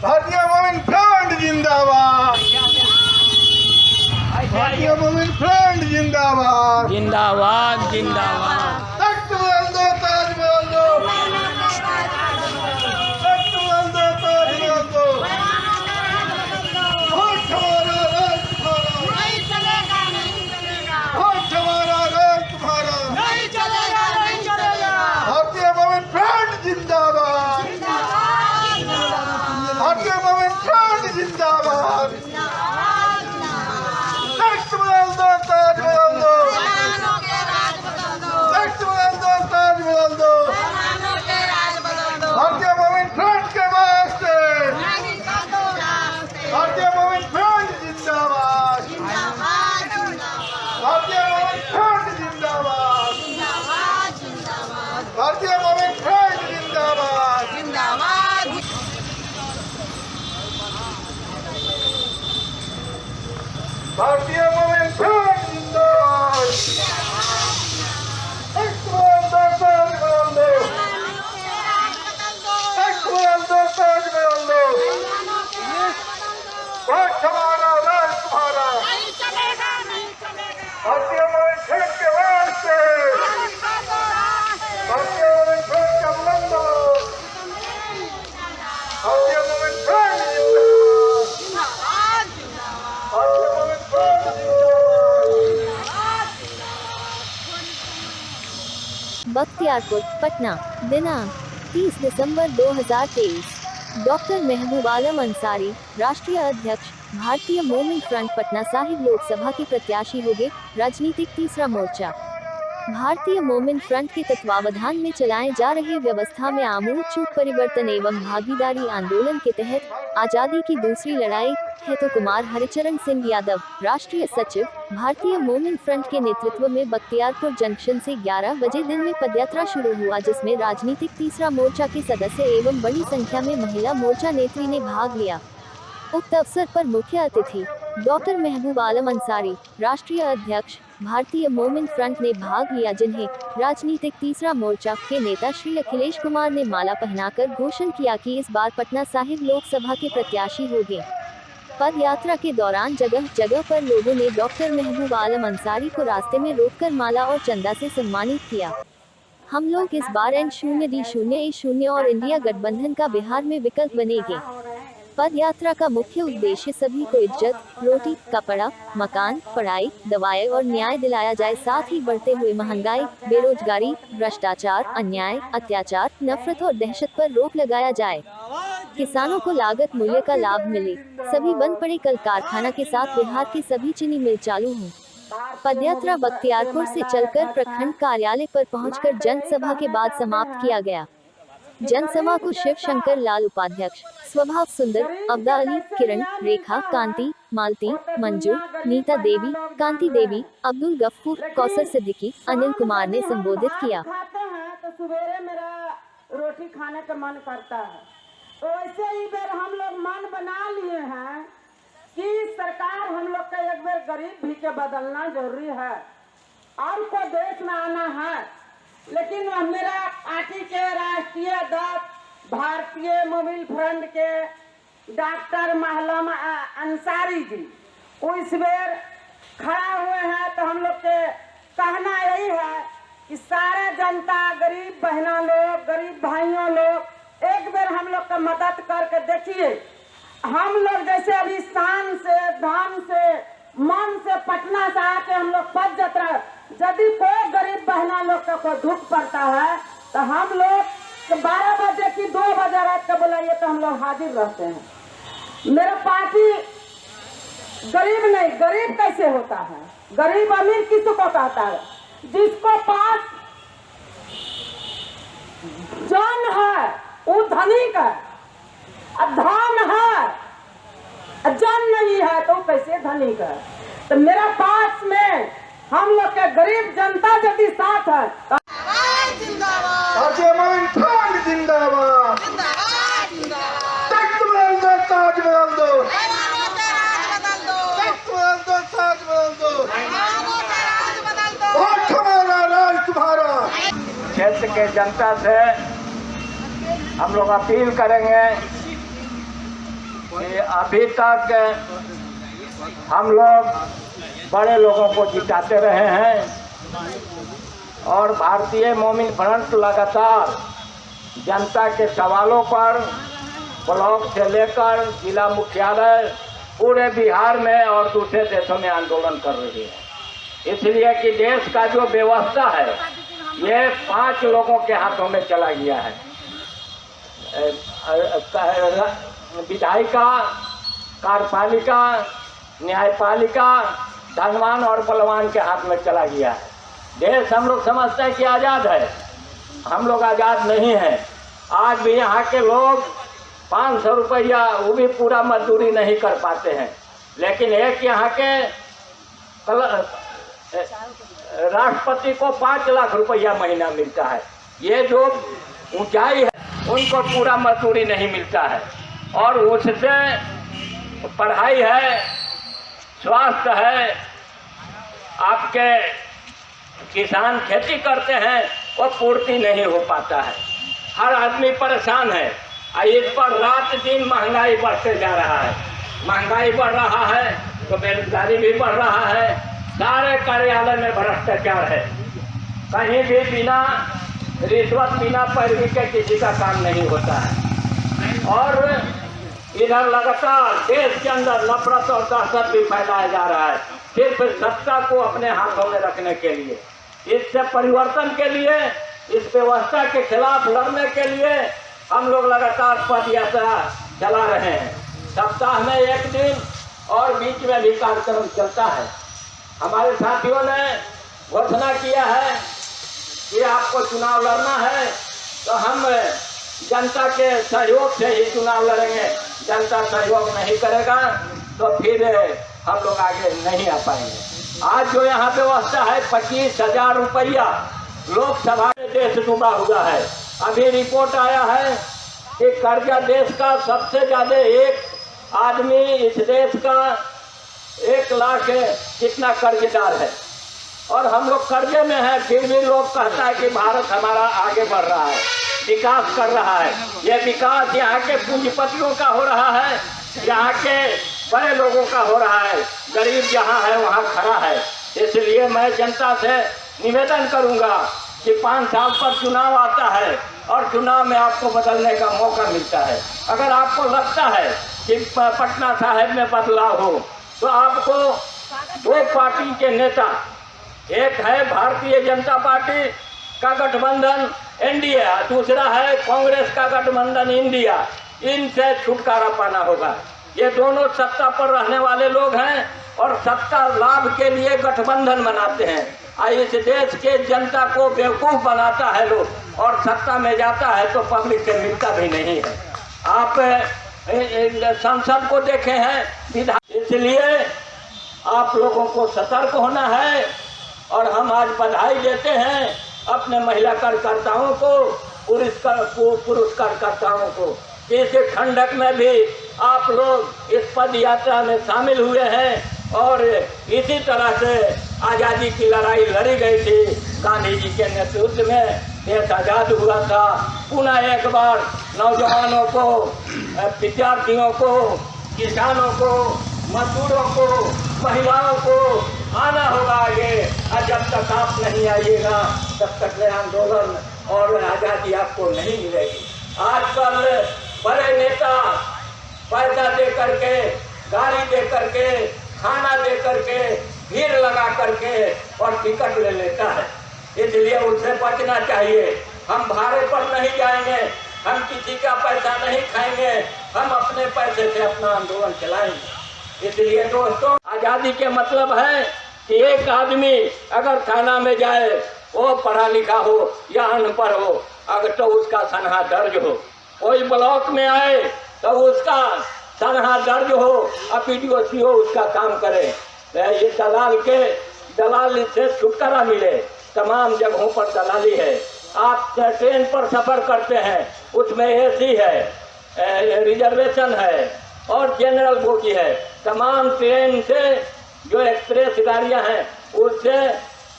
भारतीय women front जिंदाबाद, भारतीय वुमेन फ्रंट जिंदाबाद, जिंदाबाद जिंदाबाद। तख्त बदल दो, ताज बदल दो, तख्त बदल दो, ताज बदल दो। वोट हमारा, राज तुम्हारा, नहीं चलेगा, नहीं चलेगा, वोट हमारा, राज तुम्हारा, नहीं चलेगा, नहीं चलेगा। भारतीय वुमेन फ्रंट जिंदाबाद, भारतीय वुमेन फ्रंट जिंदाबाद। तख्त बदल दो, ताज बदल दो, जवानों के राज बदल दो, तख्त बदल दो, ताज बदल दो। जवानों के राज बदल दो, भारतीय वुमेन फ्रंट के वास्ते, नहीं कर दो रास्ते। भारतीय वुमेन फ्रंट जिंदाबाद, जिंदाबाद, जिंदाबाद, भारतीय वुमेन फ्रंट जिंदाबाद, जिंदाबाद, जिंदाबाद, भारतीय वुमेन फ्रंट जिंदाबाद। जिंदाबाद। भारतीय वुमेन फ्रंट जिंदाबाद। तख्त बदल दो, ताज बदल दो, जवानों के राज बदल दो, तख्त बदल दो, ताज बदल दो। जवानों के राज बदल दो। वोट हमारा, राज तुम्हारा, नहीं चलेगा, नहीं चलेगा, भारतीय वुमेन फ्रंट के वास्ते, नहीं कर दो रास्ते। भारतीय वुमेन फ्रंट का बुलंद आवाज, भारतीय वुमेन फ्रंट जिंदाबाद, जिंदाबाद, जिंदाबाद, भारतीय वुमेन फ्रंट जिंदाबाद। बख्तियारपुर, पटना, दिनांक 30 दिसंबर 2023। डॉक्टर महबूब आलम अंसारी, राष्ट्रीय अध्यक्ष, भारतीय वुमेन फ्रंट पटना साहिब लोकसभा के प्रत्याशी होंगे। राजनीतिक तीसरा मोर्चा। भारतीय वुमेन फ्रंट के तत्वावधान में चलाए जा रहे व्यवस्था में आमूल-चूल परिवर्तन एवं भागीदारी आंदोलन के तहत आजादी की दूसरी लड़ाई हेतु कुमार हरिचरण सिंह यादव, राष्ट्रीय सचिव, भारतीय वुमेन फ्रंट के नेतृत्व में बख्तियारपुर जंक्शन से 11 बजे दिन में पदयात्रा शुरू हुआ, जिसमें राजनीतिक तीसरा मोर्चा के सदस्य एवं बड़ी संख्या में महिला मोर्चा नेत्री ने भाग लिया। उक्त अवसर पर मुख्य अतिथि डॉक्टर महबूब आलम अंसारी, राष्ट्रीय अध्यक्ष, भारतीय वुमेन फ्रंट ने भाग लिया, जिन्हें राजनीतिक तीसरा मोर्चा के नेता श्री अखिलेश कुमार ने माला पहनाकर घोषणा किया कि इस बार पटना साहिब लोकसभा के प्रत्याशी होंगे। पद यात्रा के दौरान जगह जगह पर लोगों ने डॉक्टर महबूब आलम अंसारी को रास्ते में रोककर माला और चंदा से सम्मानित किया। हम लोग इस बार N0D0E0 और इंडिया गठबंधन का बिहार में विकल्प बनेंगे। पद यात्रा का मुख्य उद्देश्य सभी को इज्जत, रोटी, कपड़ा, मकान, पढ़ाई, दवाएं और न्याय दिलाया जाए, साथ ही बढ़ते हुए महंगाई, बेरोजगारी, भ्रष्टाचार, अन्याय, अत्याचार, नफरत और दहशत पर रोक लगाया जाए। किसानों को लागत मूल्य का लाभ मिले। सभी बंद पड़े कल कारखाना के साथ बिहार की सभी चीनी मिल चालू हों। पदयात्रा बख्तियारपुर से चलकर प्रखंड कार्यालय पर पहुंचकर जनसभा के बाद समाप्त किया गया। जनसभा को शिव शंकर लाल उपाध्यक्ष, स्वभाव सुंदर, अब्दा अली, किरण, रेखा, कांति, मालती, मंजू, नीता देवी, कांति देवी, अब्दुल गफ्फूर, कौसर सिद्दीकी, अनिल कुमार ने संबोधित किया। खाते हैं तो सवेरे मेरा रोटी खाने का मन करता है, तो ऐसे ही बेर हम लोग मन बना लिए हैं कि सरकार हम लोग का एक बेर गरीब भी के बदलना जरूरी है और को देश में आना है। लेकिन मेरा पार्टी के राष्ट्रीय अध्यक्ष भारतीय वुमेन फ्रंट के डॉक्टर महबूब अंसारी जी इस बेर खड़ा हुए हैं, तो हम लोग के कहना यही है कि सारे जनता, गरीब बहनों लोग, गरीब भाइयों लोग एक बेर हम लोग का मदद करके देखिए। हम लोग जैसे अभी शान से, धाम से, मन से पटना से आके हम लोग पद यात्रा, यदि कोई गरीब बहना लोग का कोई दुख पड़ता है तो हम लोग 12 बजे की 2 बजे रात का बुलाइए तो हम लोग हाजिर रहते हैं। मेरा पार्टी गरीब नहीं, गरीब कैसे होता है? गरीब अमीर किसको कहता है? जिसको पास जन है वो धनिक है, धन है, जन नहीं है तो कैसे धनिक है? तो मेरा पास में हम लोग के गरीब जनता यदि साथ है तो भारतीय वुमेन फ्रंट जिंदाबाद, जिंदाबाद, जिंदाबाद, तख्त बदल दो, ताज बदल दो, जवानों के राज बदल दो, तख्त बदल दो, ताज बदल दो। जवानों के राज बदल दो। वोट हमारा, राज तुम्हारा। क्षेत्र के जनता से हम लोग अपील करेंगे कि अभी तक हम लोग बड़े लोगों को जिताते रहे हैं और भारतीय मोमिन फ्रंट लगातार जनता के सवालों पर ब्लॉक से लेकर जिला मुख्यालय पूरे बिहार में और दूसरे देशों में आंदोलन कर रही है। इसलिए कि देश का जो व्यवस्था है ये 5 लोगों के हाथों में चला गया है। विधायिका, कार्यपालिका, न्यायपालिका धनवान और बलवान के हाथ में चला गया है। देश हम लोग समझते हैं कि आज़ाद है, हम लोग आज़ाद नहीं हैं। आज भी यहाँ के लोग 500 रुपया वो भी पूरा मजदूरी नहीं कर पाते हैं, लेकिन एक यहाँ के राष्ट्रपति को 5 लाख रुपया महीना मिलता है। ये जो ऊंचाई है उनको पूरा मजदूरी नहीं मिलता है और उससे पढ़ाई है, स्वास्थ्य है, आपके किसान खेती करते हैं वो पूर्ति नहीं हो पाता है। हर आदमी परेशान है। इस पर रात दिन महंगाई बढ़ते जा रहा है। महंगाई बढ़ रहा है तो बेरोजगारी भी बढ़ रहा है। सारे कार्यालय में भ्रष्टाचार है। कहीं भी बिना रिश्वत, बिना पैरवी के किसी का काम नहीं होता है। और इधर लगातार देश के अंदर नफरत और दहशत भी फैलाया जा रहा है, सिर्फ सत्ता को अपने हाथों में रखने के लिए। इससे परिवर्तन के लिए, इस व्यवस्था के खिलाफ लड़ने के लिए हम लोग लगातार पद यात्रा चला रहे हैं। सप्ताह में 1 दिन और बीच में भी कार्यक्रम चलता है। हमारे साथियों ने घोषणा किया है कि आपको चुनाव लड़ना है तो हम जनता के सहयोग से ही चुनाव लड़ेंगे। जनता सहयोग नहीं करेगा तो फिर हम लोग आगे नहीं आ पाएंगे। आज जो यहाँ व्यवस्था है 25,000 रुपया लोकसभा में देश डूबा हुआ है। अभी रिपोर्ट आया है कि कर्जा देश का सबसे ज्यादा एक आदमी इस देश का 1 लाख कितना कर्जदार है और हम लोग कर्जे में हैं। फिर भी लोग कहता है कि भारत हमारा आगे बढ़ रहा है, विकास कर रहा है। ये विकास यहाँ के पूंजीपतियों का हो रहा है, यहाँ के बड़े लोगों का हो रहा है। गरीब जहाँ है वहाँ खड़ा है। इसलिए मैं जनता से निवेदन करूँगा कि 5 साल पर चुनाव आता है और चुनाव में आपको बदलने का मौका मिलता है। अगर आपको लगता है कि पटना साहिब में बदलाव हो तो आपको 2 पार्टी के नेता, एक है भारतीय जनता पार्टी का गठबंधन एनडीए, दूसरा है कांग्रेस का गठबंधन इंडिया, इनसे छुटकारा पाना होगा। ये दोनों सत्ता पर रहने वाले लोग हैं और सत्ता लाभ के लिए गठबंधन बनाते हैं। इस देश के जनता को बेवकूफ बनाता है लोग और सत्ता में जाता है तो पब्लिक से मिलता भी नहीं है। आप संसद को देखे हैं, इसलिए आप लोगों को सतर्क होना है। और हम आज बधाई देते हैं अपने महिला कार्यकर्ताओं को, पुरुष कार्यकर्ताओं को। इस खंडक में भी आप लोग इस पद यात्रा में शामिल हुए हैं और इसी तरह से आज़ादी की लड़ाई लड़ी गई थी। गांधी जी के नेतृत्व में देश आज़ाद हुआ था। पुनः एक बार नौजवानों को, विद्यार्थियों को, किसानों को, मजदूरों को, महिलाओं को आना होगा आगे। और जब तक आप नहीं आइएगा तब तक ये आंदोलन और आज़ादी आपको नहीं मिलेगी। आजकल बड़े नेता पैसा दे करके, गाड़ी दे करके, खाना दे करके, भीड़ लगा करके और टिकट ले लेता है। इसलिए उससे बचना चाहिए। हम भाड़े पर नहीं जाएंगे, हम किसी का पैसा नहीं खाएंगे, हम अपने पैसे से अपना आंदोलन चलाएंगे। इसलिए दोस्तों, आज़ादी के मतलब है कि एक आदमी अगर थाना में जाए, वो पढ़ा लिखा हो या अनपढ़ हो, अगर तो उसका सनहा दर्ज हो। कोई ब्लॉक में आए तो उसका सनहा दर्ज हो, PDO उसका काम करे। ये दलाल से छुटकारा मिले। तमाम जगहों पर दलाली है। आप ट्रेन पर सफ़र करते हैं, उसमें AC है, रिजर्वेशन है और जनरल बोगी है। तमाम ट्रेन से जो एक्सप्रेस गाड़ियां हैं उससे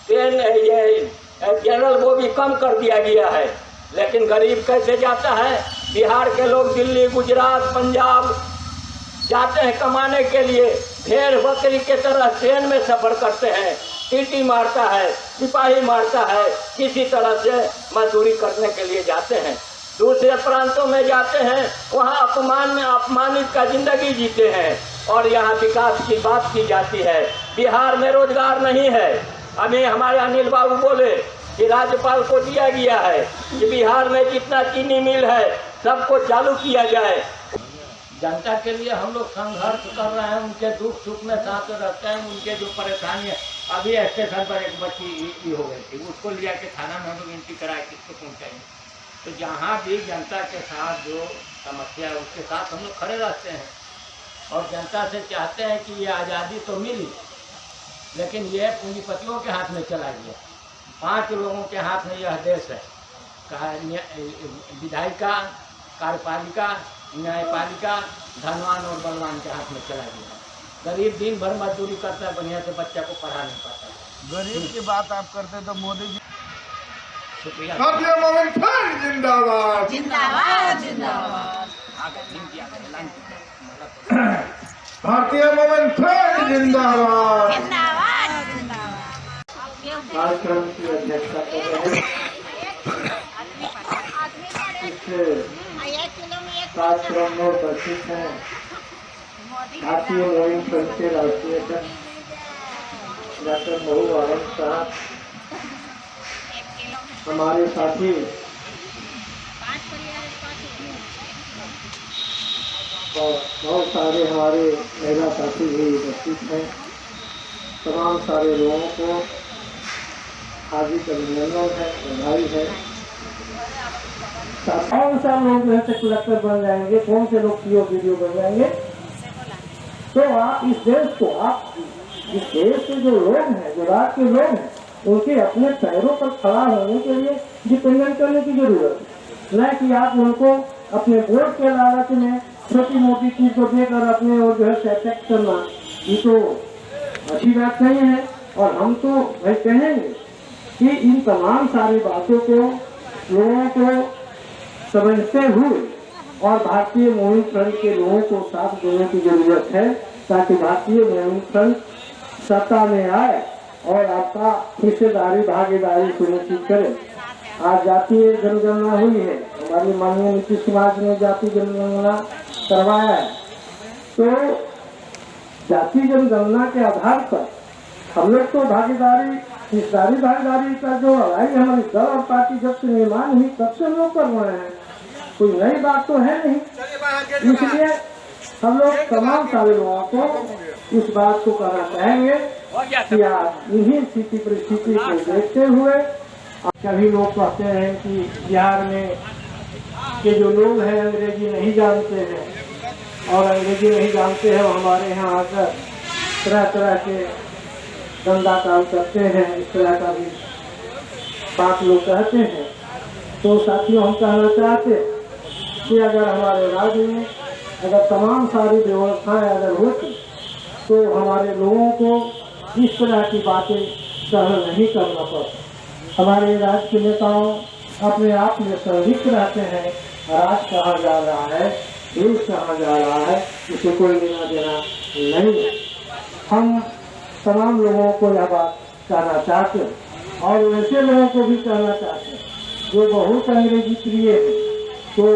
ट्रेन ये जनरल बोगी कम कर दिया गया है। लेकिन गरीब कैसे जाता है? बिहार के लोग दिल्ली, गुजरात, पंजाब, जाते हैं कमाने के लिए, भेड़ बकरी के तरह ट्रेन में सफर करते हैं, टीटी मारता है, सिपाही मारता है, किसी तरह से मजदूरी करने के लिए जाते हैं। दूसरे प्रांतों में जाते हैं, वहाँ अपमानित का जिंदगी जीते हैं और यहाँ विकास की बात की जाती है। बिहार में रोजगार नहीं है। अभी हमारे अनिल बाबू बोले कि राज्यपाल को दिया गया है कि बिहार में जितना चीनी मिल है सबको चालू किया जाए। जनता के लिए हम लोग संघर्ष कर रहे हैं, उनके दुख सुख में साथ रहते हैं, उनके जो परेशानी है। अभी स्टेशन पर एक बच्ची हो गई थी, उसको लिया के थाना में हम लोग एंट्री कराए, किसको पहुँचाएंगे। तो जहाँ भी जनता के साथ जो समस्या है उसके साथ हम लोग खड़े रहते हैं और जनता से चाहते हैं कि ये आज़ादी तो मिली, लेकिन ये पूंजीपतियों के हाथ में चला गया। 5 लोगों के हाथ में यह देश है, विधायिका, कार्यपालिका, न्यायपालिका, धनवान और बलवान के हाथ में चला गया। गरीब दिन भर मजदूरी करता है, बढ़िया से बच्चा को पढ़ा नहीं पाता। गरीब की बात आप करते तो मोदी जी। शुक्रिया। भारतीय मोमिन फ्रंट जिंदाबाद। जिंदाबाद जिंदाबाद। भारतीय मोमिन फ्रंट जिंदाबाद। जिंदाबाद जिंदाबाद। कार्यक्रम की अध्यक्षता कर रहे कार्यक्रम में उपस्थित हैं भारतीय मोमिन फ्रंट के राष्ट्रीय अध्यक्ष डॉक्टर महबूब आलम साहब, हमारे साथी और बहुत सारे हमारे महिला साथी भी उपस्थित हैं। तमाम सारे लोगों को हार्दिक अभिनंदन है, बधाई है। कौन सा लोग जो है कलेक्टर बन जाएंगे, कौन से लोग पीओ वीडियो बन जाएंगे, तो आप इस देश को, आप इस देश के जो लोग हैं, जो राज्य के लोग हैं, उनके अपने पैरों पर खड़ा होने के लिए डिपेंडेंट करने की जरूरत है। न कि आप उनको अपने वोट के लालच में छोटी मोटी चीज को देकर अपने और जो है सेटअप करना, ये तो अच्छी बात नहीं है। और हम तो भाई कहेंगे कि इन तमाम सारी बातों को लोगों को समझते हुए और भारतीय मोमिन फ्रंट के लोगों को साथ देने की जरूरत है, ताकि भारतीय मोमिन फ्रंट सत्ता में आए और आपका हिस्सेदारी भागीदारी सुनिश्चित करे। आज जातीय जनगणना हुई है, हमारी माननीय नीतीश कुमार ने जातीय जनगणना करवाया है। तो जातीय जनगणना के आधार पर हम लोग तो हिस्सेदारी भागीदारी का जो लड़ाई हमारी दल और पार्टी जब से निर्माण हुई तब से हम लोग कर रहे हैं, कोई नई बात तो है नहीं। इसलिए हम लोग तमाम सारे लोगों को इस बात को कहना चाहेंगे कि आप इन्हीं स्थिति परिस्थिति को देखते हुए, कभी लोग कहते हैं कि बिहार में के जो लोग हैं अंग्रेजी नहीं जानते हैं और अंग्रेजी नहीं जानते हैं, वो हमारे यहाँ आकर तरह तरह के गंदा काम करते हैं, इस तरह का भी बात लोग कहते हैं। तो साथियों, हम कहना चाहते हैं कि अगर हमारे राज्य में अगर तमाम सारी व्यवस्थाएं अगर होती तो हमारे लोगों को इस तरह की बातें सहन नहीं करना पड़ता। हमारे राज्य के नेताओं अपने आप में संदिग्ध रहते हैं, राज्य कहाँ जा रहा है, देश कहाँ जा रहा है, इसे कोई लेना देना नहीं है। हम तमाम लोगों को यह बात कहना चाहते हैं और वैसे लोगों को भी कहना चाहते हैं जो बहुत अंग्रेजी प्रिय है, तो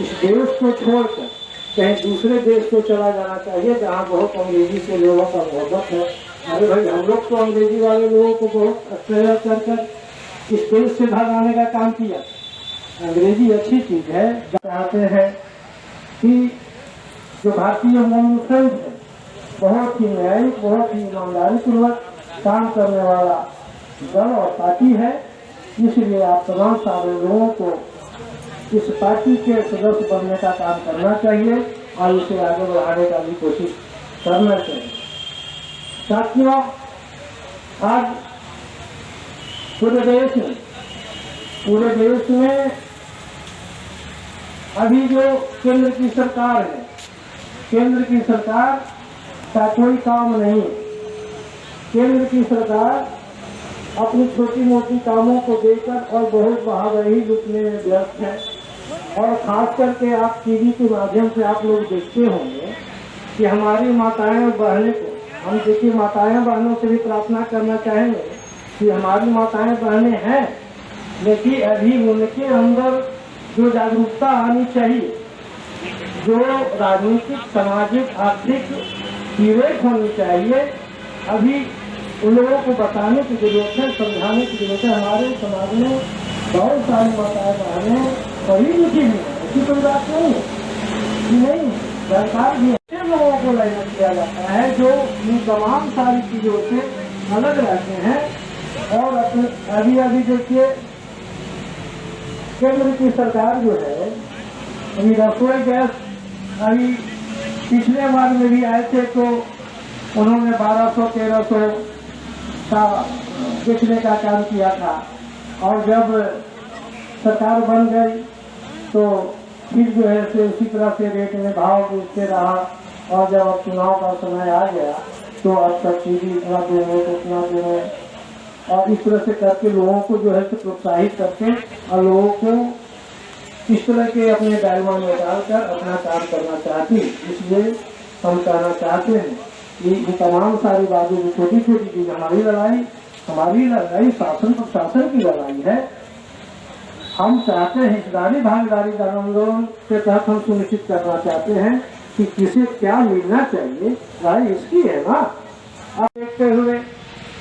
इस देश को छोड़कर कहीं दूसरे देश को चला जाना चाहिए जहाँ बहुत अंग्रेजी से लोगों का मोहब्बत है। अरे भाई, हम लोग तो अंग्रेजी वाले लोगों को बहुत अत्याचार कर कर इस देश से भगाने का काम किया। अंग्रेजी अच्छी चीज है। चाहते हैं कि जो भारतीय मोमिन फ्रंट है बहुत ही न्यायिक, बहुत ही ईमानदारी पूर्वक काम करने वाला दल और पार्टी है। इसलिए आप तमाम सारे लोगों को इस पार्टी के सदस्य बनने का काम करना चाहिए और इसे आगे बढ़ाने का भी कोशिश करना चाहिए। साथियों, आज पूरे देश में अभी जो केंद्र की सरकार है, केंद्र की सरकार का कोई काम नहीं। केंद्र की सरकार अपनी छोटी मोटी कामों को देकर और बहुत बहादुरी लुटने में व्यस्त है। और खास करके आप टीवी के माध्यम से आप लोग देखते होंगे कि हमारी माताएं और बहनें को, हम देखिए माताएं बहनों से भी प्रार्थना करना चाहेंगे कि हमारी माताएं बहनें हैं, लेकिन अभी उनके अंदर जो जागरूकता आनी चाहिए, जो राजनीतिक, सामाजिक, आर्थिक विवेक होनी चाहिए, अभी उन लोगों को बताने की जरूरत है, समझाने की जरूरत है। हमारे समाज में बहुत सारी माताएं बहनें पढ़ी लिखी हुई हैं, ऐसी कोई बात नहीं है कि नहीं। सरकार भी ऐसे लोगों को लाइनअप किया जाता है जो इन तमाम सारी चीजों से अलग रहते हैं। और अभी देखिए केंद्र की सरकार जो है, अभी रसोई गैस अभी पिछले बार में भी आए थे तो उन्होंने 1200-1300 का बेचने का काम किया था, और जब सरकार बन गई तो फिर जो है से उसी तरह से रेट में भाव बेचते रहा। और जब अब चुनाव का समय आ गया तो अब सब्सिडी इतना देने उतना देने, और इस तरह से करके लोगों को जो है से प्रोत्साहित करते और लोगों को इस तरह के अपने डायलमा में डालकर अपना काम करना चाहती। इसलिए हम कहना चाहते हैं कि ये तमाम सारी बातें जो छोटी छोटी चीज, हमारी लड़ाई शासन प्रशासन की लड़ाई है। हम चाहते हैं हिस्सेदारी भागीदारी आंदोलन के तहत हम सुनिश्चित करना चाहते हैं कि किसे क्या मिलना चाहिए, लड़ाई इसकी है ना। अब देखते हुए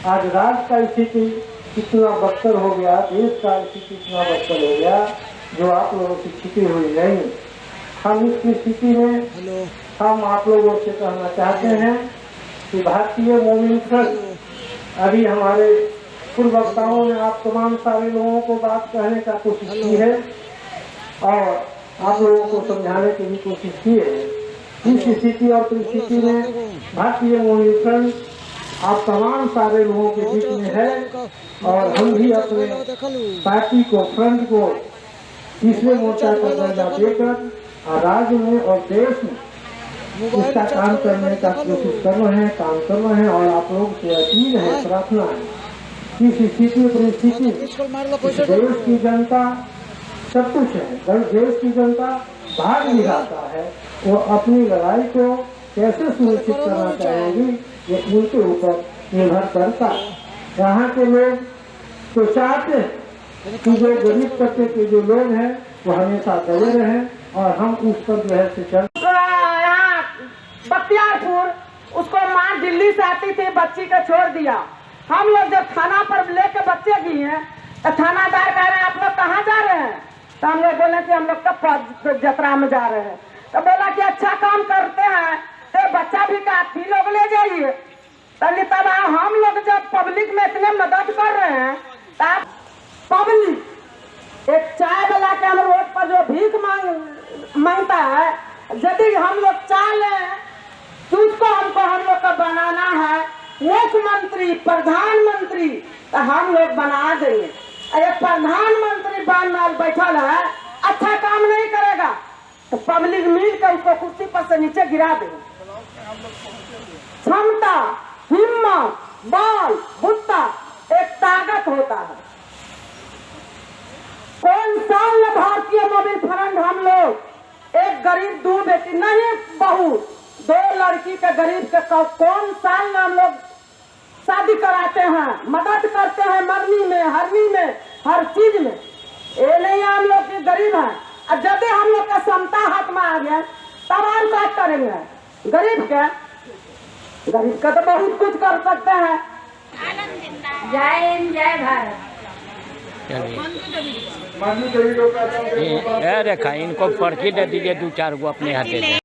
आज राज्य का स्थिति कितना बदतर हो गया, देश का स्थिति कितना बदतर हो गया, जो आप लोगों की स्थिति हुई नहीं। हम इस स्थिति में हम आप लोगों से कहना चाहते हैं कि भारतीय मोमिन ट्रस्ट, अभी हमारे पूर्व वक्ताओं ने आप तमाम सारे लोगों को बात कहने का कोशिश की है और आप लोगों को समझाने की भी कोशिश की है। इस स्थिति और परिस्थिति में भारतीय मोमिन ट्रस्ट आप तमाम सारे लोगों के बीच में है, और हम भी अपने पार्टी को, फ्रंट को तीसरे मोर्चा पर दर्जा देकर राज्य में और देश में इसका काम करने का कोशिश कर रहे हैं, काम कर रहे हैं। और आप लोग से अपील है, प्रार्थना है, इस स्थिति परिस्थिति देश की जनता सब कुछ है, देश की जनता भाग भी आता है, वो अपनी लड़ाई को कैसे सुनिश्चित करना चाहेगी ये उनके ऊपर निर्भर करता है। यहाँ के लोग तो चाहते हैं कि जो गरीब तबके के जो लोग हैं वो हमेशा दबे रहें, और हम उस पर जो है से चल। बख्तियारपुर उसको माँ दिल्ली से आती थी, बच्ची को छोड़ दिया। हम लोग जब थाना पर लेके बच्चे गए हैं तो थानादार कह रहे हैं आप लोग कहाँ जा रहे हैं, तो हम लोग बोले कि हम लोग तो जतरा में जा रहे हैं। तो बोला कि अच्छा काम करते हैं तो बच्चा भी काफी लोग ले जाइए। तब हम लोग जब पब्लिक में इतने मदद कर रहे हैं, तब पब्लिक एक चाय वाला के हम रोड पर जो भीख मांगता है, यदि हम लोग चाह लें तो उसको हम लोग का बनाना है मुख्यमंत्री, प्रधानमंत्री, तो हम लोग बना देंगे। अगर प्रधानमंत्री बनना बैठल है, अच्छा काम नहीं करेगा तो पब्लिक मिल कर उसको कुर्सी पर से नीचे गिरा देंगे। क्षमता, हिम्मत, बल, बुद्धा एक ताकत होता है। कौन साल भारतीय मोमिन फ्रंट हम लोग एक गरीब दो बेटी नहीं, बहुत 2 लड़की के गरीब के कौन साल हम लोग शादी कराते हैं, मदद करते हैं, मरनी में, हरनी में, हर चीज में। ये नहीं हम लोग के गरीब हैं, और जब हम लोग का क्षमता हाथ में आ गया तब और क्या करेंगे। गरीब का तो बहुत कुछ कर सकते हैं। जय हिंद, जय भारत। रेखा इनको पर्ची दे दीजिए 2-4 गो अपने हाथ दे।